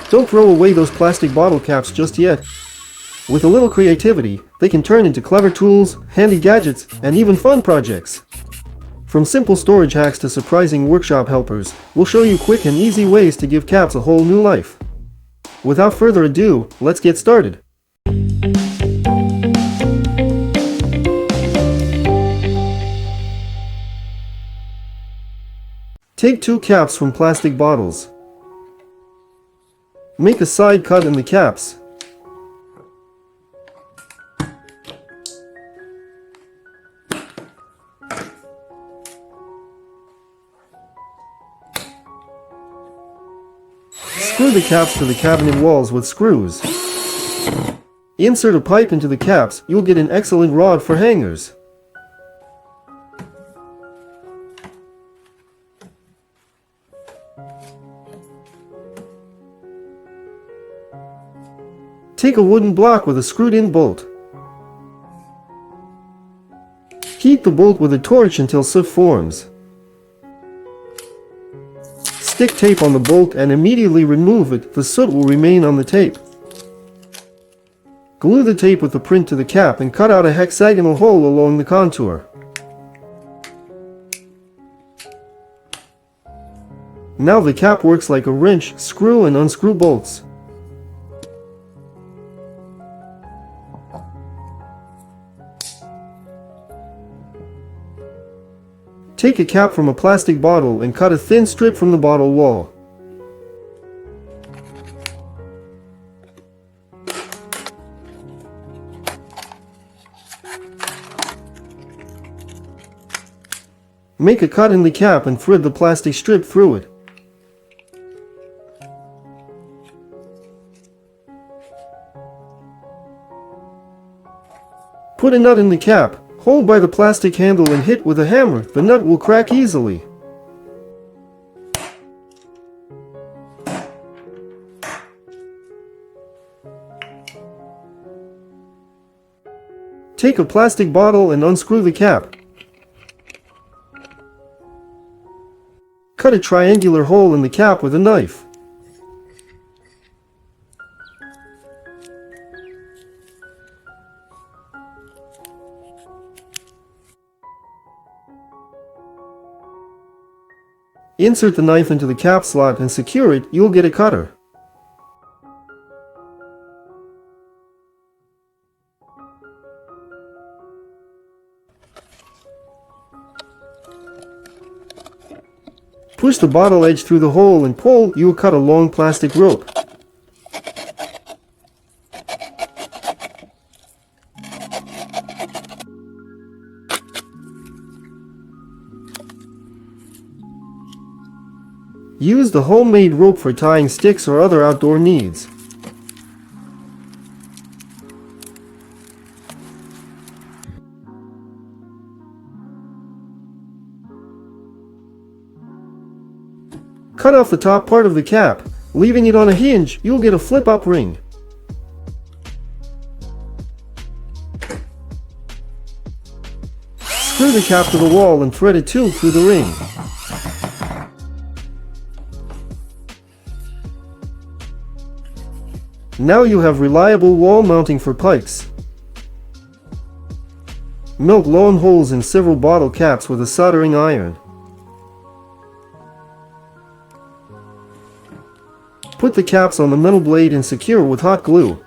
Don't throw away those plastic bottle caps just yet. With a little creativity, they can turn into clever tools, handy gadgets, and even fun projects. From simple storage hacks to surprising workshop helpers, we'll show you quick and easy ways to give caps a whole new life. Without further ado, let's get started. Take 2 caps from plastic bottles. Make a side cut in the caps. Screw the caps to the cabinet walls with screws. Insert a pipe into the caps, you'll get an excellent rod for hangers. Take a wooden block with a screwed-in bolt. Heat the bolt with a torch until soot forms. Stick tape on the bolt and immediately remove it, the soot will remain on the tape. Glue the tape with the print to the cap and cut out a hexagonal hole along the contour. Now the cap works like a wrench, screw and unscrew bolts. Take a cap from a plastic bottle and cut a thin strip from the bottle wall. Make a cut in the cap and thread the plastic strip through it. Put a nut in the cap. Hold by the plastic handle and hit with a hammer. The nut will crack easily. Take a plastic bottle and unscrew the cap. Cut a triangular hole in the cap with a knife. Insert the knife into the cap slot and secure it, you'll get a cutter. Push the bottle edge through the hole and pull, you'll cut a long plastic rope. Use the homemade rope for tying sticks or other outdoor needs. Cut off the top part of the cap. Leaving it on a hinge, you'll get a flip-up ring. Screw the cap to the wall and thread a tube through the ring. Now you have reliable wall mounting for pipes. Melt long holes in several bottle caps with a soldering iron. Put the caps on the metal blade and secure with hot glue.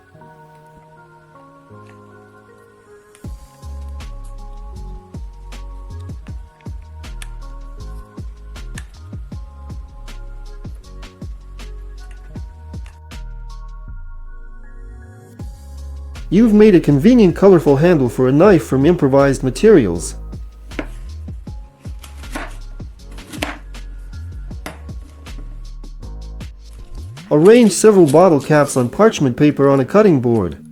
You've made a convenient colorful handle for a knife from improvised materials. Arrange several bottle caps on parchment paper on a cutting board.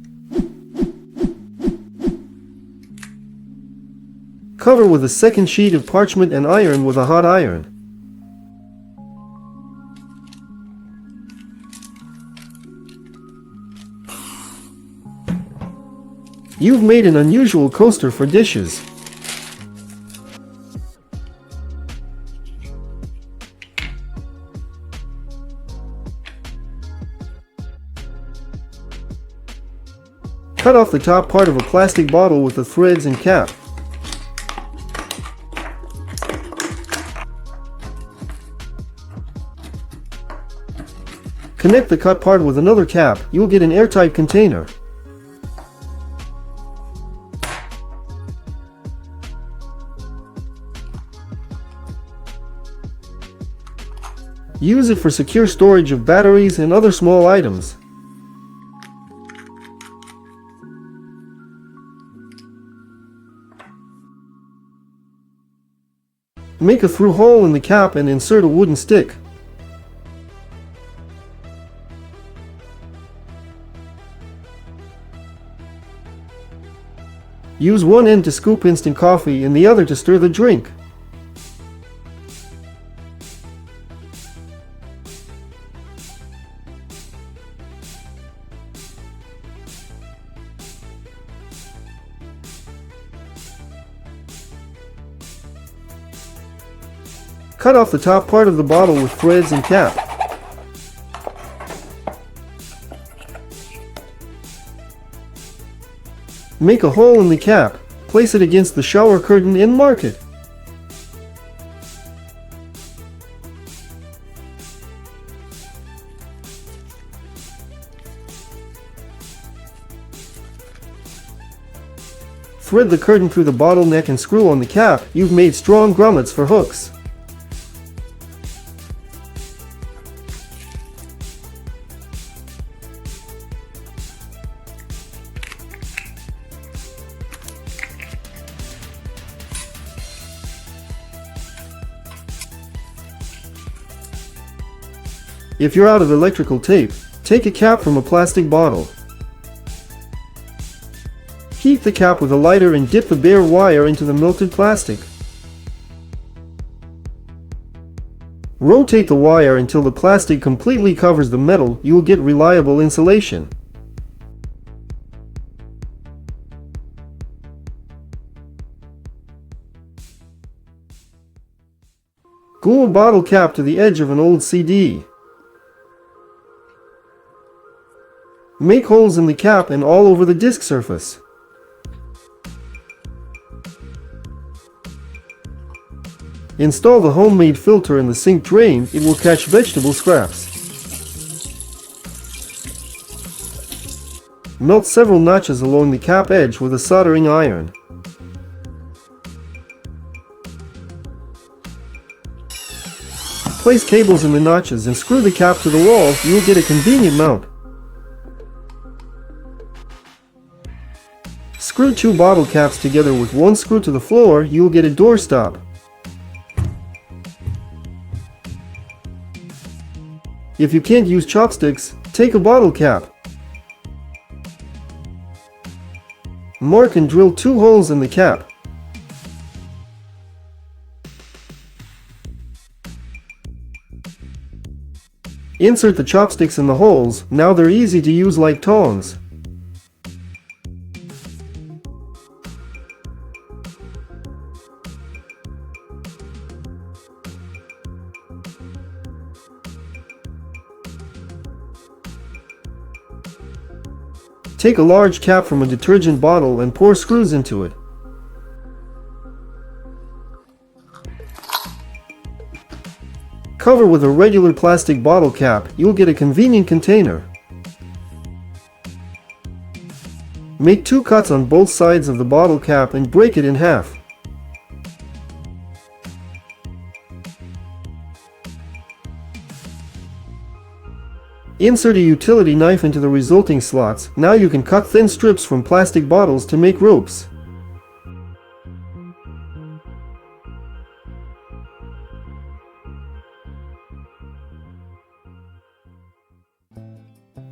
Cover with a second sheet of parchment and iron with a hot iron. You've made an unusual coaster for dishes. Cut off the top part of a plastic bottle with the threads and cap. Connect the cut part with another cap. You will get an airtight container. Use it for secure storage of batteries and other small items. Make a through hole in the cap and insert a wooden stick. Use one end to scoop instant coffee and the other to stir the drink. Cut off the top part of the bottle with threads and cap. Make a hole in the cap, place it against the shower curtain and mark it. Thread the curtain through the bottle neck and screw on the cap. You've made strong grommets for hooks. If you're out of electrical tape, take a cap from a plastic bottle. Heat the cap with a lighter and dip the bare wire into the melted plastic. Rotate the wire until the plastic completely covers the metal. You will get reliable insulation. Glue a bottle cap to the edge of an old CD. Make holes in the cap and all over the disc surface. Install the homemade filter in the sink drain. It will catch vegetable scraps. Melt several notches along the cap edge with a soldering iron. Place cables in the notches and screw the cap to the wall. You will get a convenient mount. Screw two bottle caps together with one screw to the floor. You will get a doorstop. If you can't use chopsticks, take a bottle cap. Mark and drill 2 holes in the cap. Insert the chopsticks in the holes. Now they're easy to use like tongs. Take a large cap from a detergent bottle and pour screws into it. Cover with a regular plastic bottle cap. You'll get a convenient container. Make 2 cuts on both sides of the bottle cap and break it in half. Insert a utility knife into the resulting slots. Now you can cut thin strips from plastic bottles to make ropes.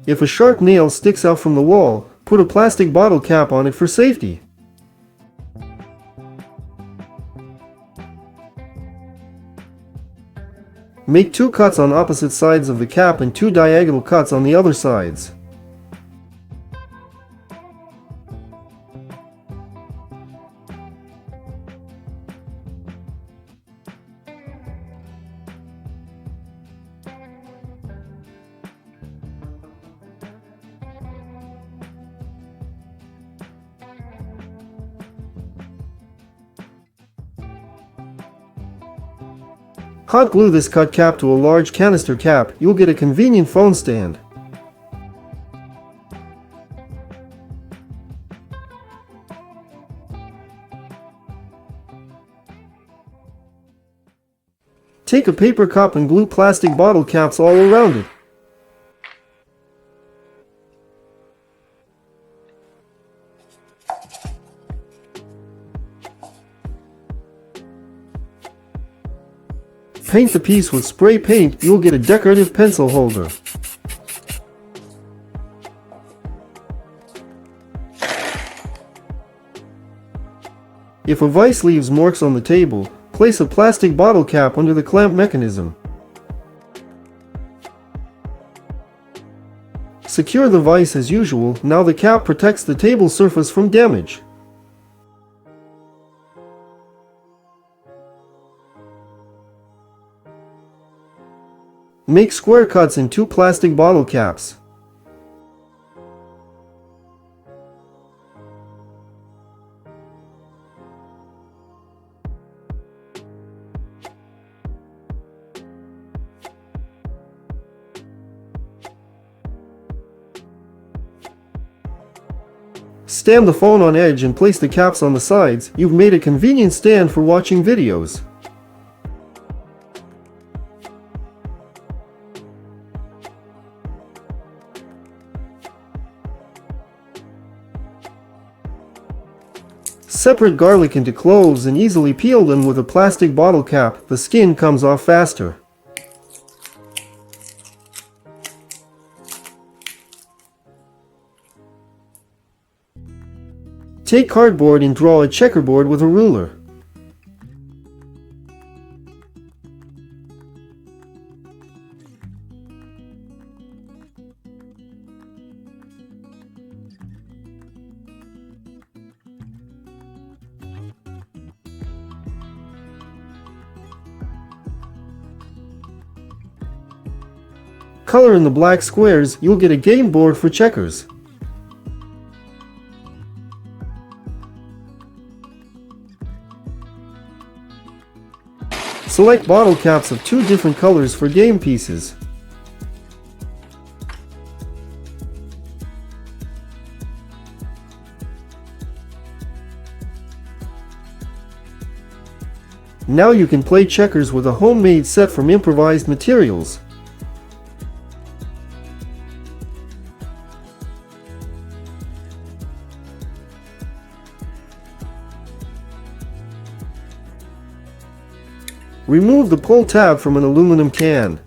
If a sharp nail sticks out from the wall, put a plastic bottle cap on it for safety. Make 2 cuts on opposite sides of the cap and 2 diagonal cuts on the other sides. Hot glue this cut cap to a large canister cap, you'll get a convenient phone stand. Take a paper cup and glue plastic bottle caps all around it. Paint the piece with spray paint, you'll get a decorative pencil holder. If a vise leaves marks on the table, place a plastic bottle cap under the clamp mechanism. Secure the vise as usual, now the cap protects the table surface from damage. Make square cuts in 2 plastic bottle caps. Stand the phone on edge and place the caps on the sides. You've made a convenient stand for watching videos. Separate garlic into cloves and easily peel them with a plastic bottle cap. The skin comes off faster. Take cardboard and draw a checkerboard with a ruler. Color in the black squares, you'll get a game board for checkers. Select bottle caps of 2 different colors for game pieces. Now you can play checkers with a homemade set from improvised materials. Remove the pull tab from an aluminum can.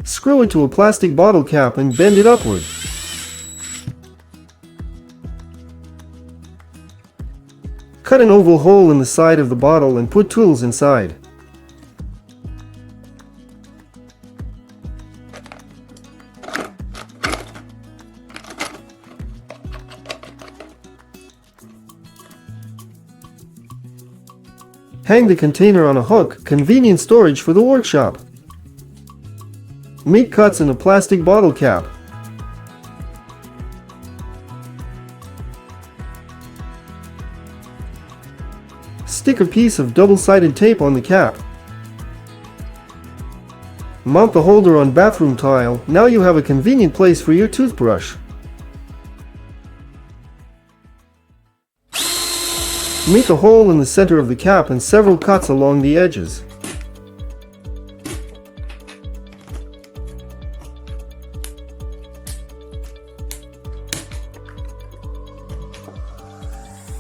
Screw it to a plastic bottle cap and bend it upward. Cut an oval hole in the side of the bottle and put tools inside. Hang the container on a hook, convenient storage for the workshop. Make cuts in a plastic bottle cap. Stick a piece of double-sided tape on the cap. Mount the holder on bathroom tile. Now you have a convenient place for your toothbrush. Make a hole in the center of the cap and several cuts along the edges.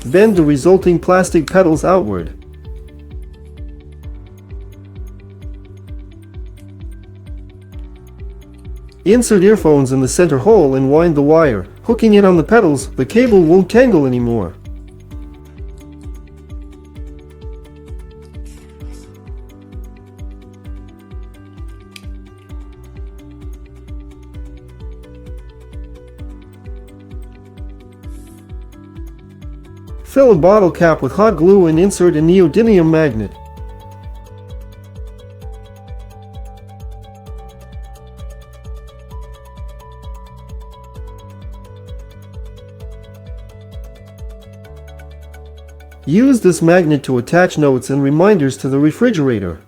Bend the resulting plastic petals outward. Insert earphones in the center hole and wind the wire. Hooking it on the petals, the cable won't tangle anymore. Fill a bottle cap with hot glue and insert a neodymium magnet. Use this magnet to attach notes and reminders to the refrigerator.